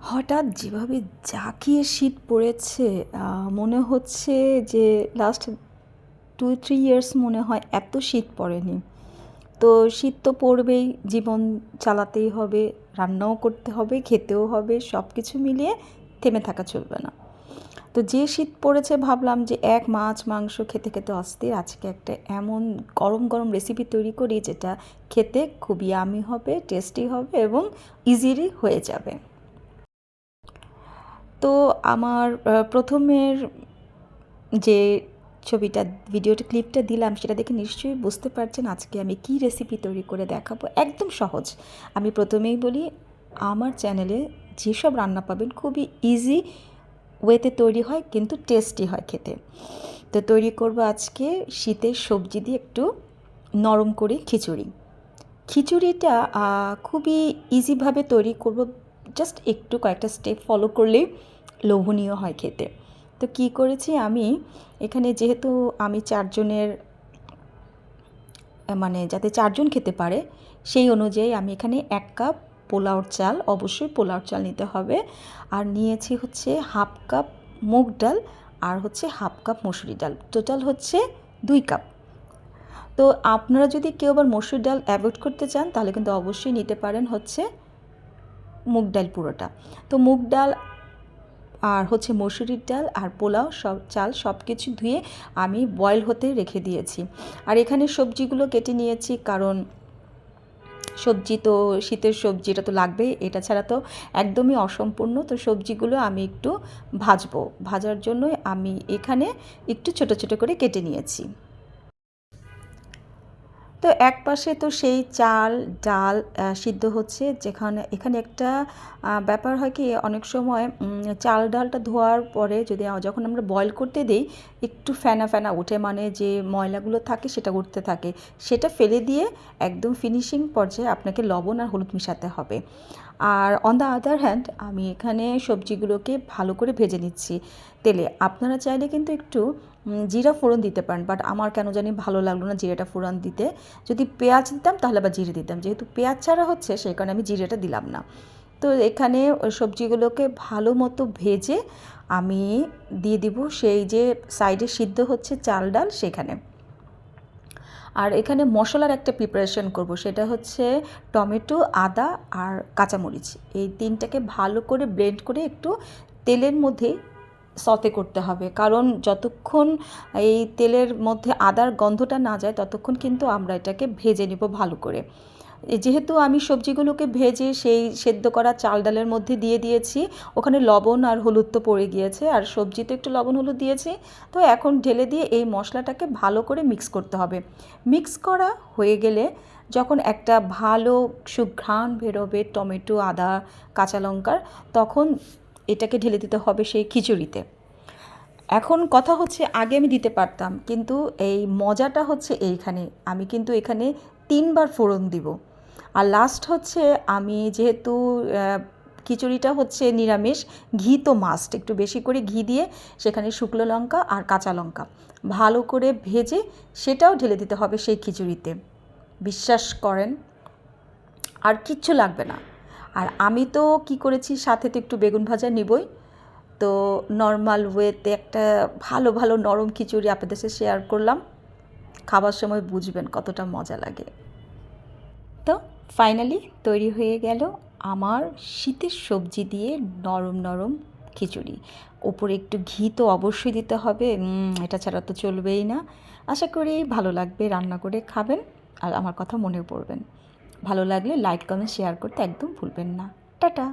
হঠাৎ যেভাবে জাঁকিয়ে শীত পড়েছে, মনে হচ্ছে যে লাস্ট 2-3 ইয়ার্স মনে হয় এত শীত পড়েনি। তো শীত তো পড়বেই, জীবন চালাতেই হবে, রান্নাও করতে হবে, খেতেও হবে, সব কিছু মিলিয়ে থেমে থাকা চলবে না। তো যে শীত পড়েছে ভাবলাম যে মাছ মাংস খেতে খেতে অস্থির, আজকে একটা এমন গরম গরম রেসিপি তৈরি করি যেটা খেতে খুব ইয়ামি হবে, টেস্টি হবে এবং ইজিলি হয়ে যাবে। তো আমার প্রথমের যে ছবিটা ভিডিওটা ক্লিপটা দিলাম সেটা দেখে নিশ্চয়ই বুঝতে পারছেন আজকে আমি কী রেসিপি তৈরি করে দেখাবো। একদম সহজ। আমি প্রথমেই বলি, আমার চ্যানেলে যেসব রান্না পাবেন খুবই ইজি ওয়েতে তৈরি হয়, কিন্তু টেস্টি হয় খেতে। তো তৈরি করব আজকে শীতের সবজি দিয়ে একটু নরম করে খিচুড়ি। খিচুড়িটা খুবই ইজিভাবে তৈরি করব, জাস্ট একটু কয়েকটা স্টেপ ফলো করলেই লোভনীয় হয় খেতে। তো কী করেছি আমি এখানে, যেহেতু আমি 4 জনের, মানে যাতে 4 জন খেতে পারে সেই অনুযায়ী আমি এখানে 1 কাপ পোলাওর চাল, অবশ্যই পোলাওর চাল নিতে হবে, আর নিয়েছি হচ্ছে 1/2 কাপ মুগ ডাল, আর হচ্ছে 1/2 কাপ মসুরি ডাল, টোটাল হচ্ছে 2 কাপ। তো আপনারা যদি কেউ আবার মসুর ডাল অ্যাভয়েড করতে চান তাহলে কিন্তু অবশ্যই নিতে পারেন হচ্ছে মুগ ডাল পুরোটা। তো মুগ ডাল আর হচ্ছে মসুরির ডাল আর পোলাও সব চাল সব কিছু ধুয়ে আমি বয়েল হতে রেখে দিয়েছি। আর এখানে সবজিগুলো কেটে নিয়েছি, কারণ সবজি তো শীতের সবজি, এটা তো লাগবেই, এটা ছাড়া তো একদমই অসম্পূর্ণ। তো সবজিগুলো আমি একটু ভাজবো, ভাজার জন্যই আমি এখানে একটু ছোট ছোট করে কেটে নিয়েছি। তো এক পাশে তো সেই চাল ডাল সিদ্ধ হচ্ছে, এখানে একটা ব্যাপার হয় কি, অনেক সময় চাল ডালটা ধোয়ার পরে যখন আমরা বয়েল করতে দিই একটু ফেনা ফেনা ওঠে, মানে যে ময়লাগুলো থাকে সেটা উঠতে থাকে, সেটা ফেলে দিয়ে একদম ফিনিশিং পর্যায়ে আপনাকে লবণ আর হলুদ মিশাতে হবে। আর অন দ্য আদার হ্যান্ড আমি এখানে সবজিগুলোকে ভালো করে ভেজে নিচ্ছি তেলে। আপনারা চাইলে কিন্তু একটু জিরা ফোড়ন দিতে পারেন, বাট আমার কেন জানি ভালো লাগলো না জিরাটা ফোড়ন দিতে। যদি পেঁয়াজ দিতাম তাহলে আবার জিরে দিতাম, যেহেতু পেঁয়াজ ছাড়া হচ্ছে সেই কারণে আমি জিরেটা দিলাম না। তো এখানে সবজিগুলোকে ভালো মতো ভেজে আমি দিয়ে দিব সেই যে সাইডে সিদ্ধ হচ্ছে চাল ডাল সেখানে। আর এখানে মশলার একটা প্রিপারেশন করব, সেটা হচ্ছে টমেটো, আদা আর কাঁচামরিচ, এই তিনটাকে ভালো করে ব্লেন্ড করে একটু তেলের মধ্যে সতে করতে হবে, কারণ যতক্ষণ এই তেলের মধ্যে আদার গন্ধটা না যায় ততক্ষণ কিন্তু আমরা এটাকে ভেজে নেব ভালো করে। যেহেতু আমি সবজিগুলোকে ভেজে সেই সেদ্ধ করা চাল ডালের মধ্যে দিয়ে দিয়েছি, ওখানে লবণ আর হলুদ তো পড়ে গিয়েছে, আর সবজিতে একটু লবণ হলুদ দিয়েছি। তো এখন ঢেলে দিয়ে এই মশলাটাকে ভালো করে মিক্স করতে হবে। মিক্স করা হয়ে গেলে যখন একটা ভালো সুঘ্রাণ বেরোবে টমেটো, আদা, কাঁচা লঙ্কার, তখন এটাকে ঢেলে দিতে হবে সেই খিচুড়িতে। এখন কথা হচ্ছে, আগে আমি দিতে পারতাম, কিন্তু এই মজাটা হচ্ছে এইখানে, আমি কিন্তু এখানে 3বার ফোড়ন দিব। আর লাস্ট হচ্ছে আমি যেহেতু খিচুড়িটা হচ্ছে নিরামিষ, ঘি তো মাস্ট, একটু বেশি করে ঘি দিয়ে সেখানে শুকনো লঙ্কা আর কাঁচা লঙ্কা ভালো করে ভেজে সেটাও ঢেলে দিতে হবে সেই খিচুড়িতে। বিশ্বাস করেন আর কিচ্ছু লাগবে না। আর আমি তো কি করেছি, সাথে তো একটু বেগুন ভাজা নিবই। তো নর্মাল ওয়েতে একটা ভালো ভালো নরম খিচুড়ি আপনাদের সাথে শেয়ার করলাম, খাবার সময় বুঝবেন কতটা মজা লাগে। তো ফাইনালি তৈরি হয়ে গেল আমার শীতের সবজি দিয়ে নরম নরম খিচুড়ি। ওপরে একটু ঘি তো অবশ্যই দিতে হবে, এটা ছাড়া তো চলবেই না। আশা করি ভালো লাগবে, রান্না করে খাবেন আর আমার কথা মনে পড়বেন। ভালো লাগলে লাইক কমেন্ট শেয়ার করতে একদম ভুলবেন না। টাটা।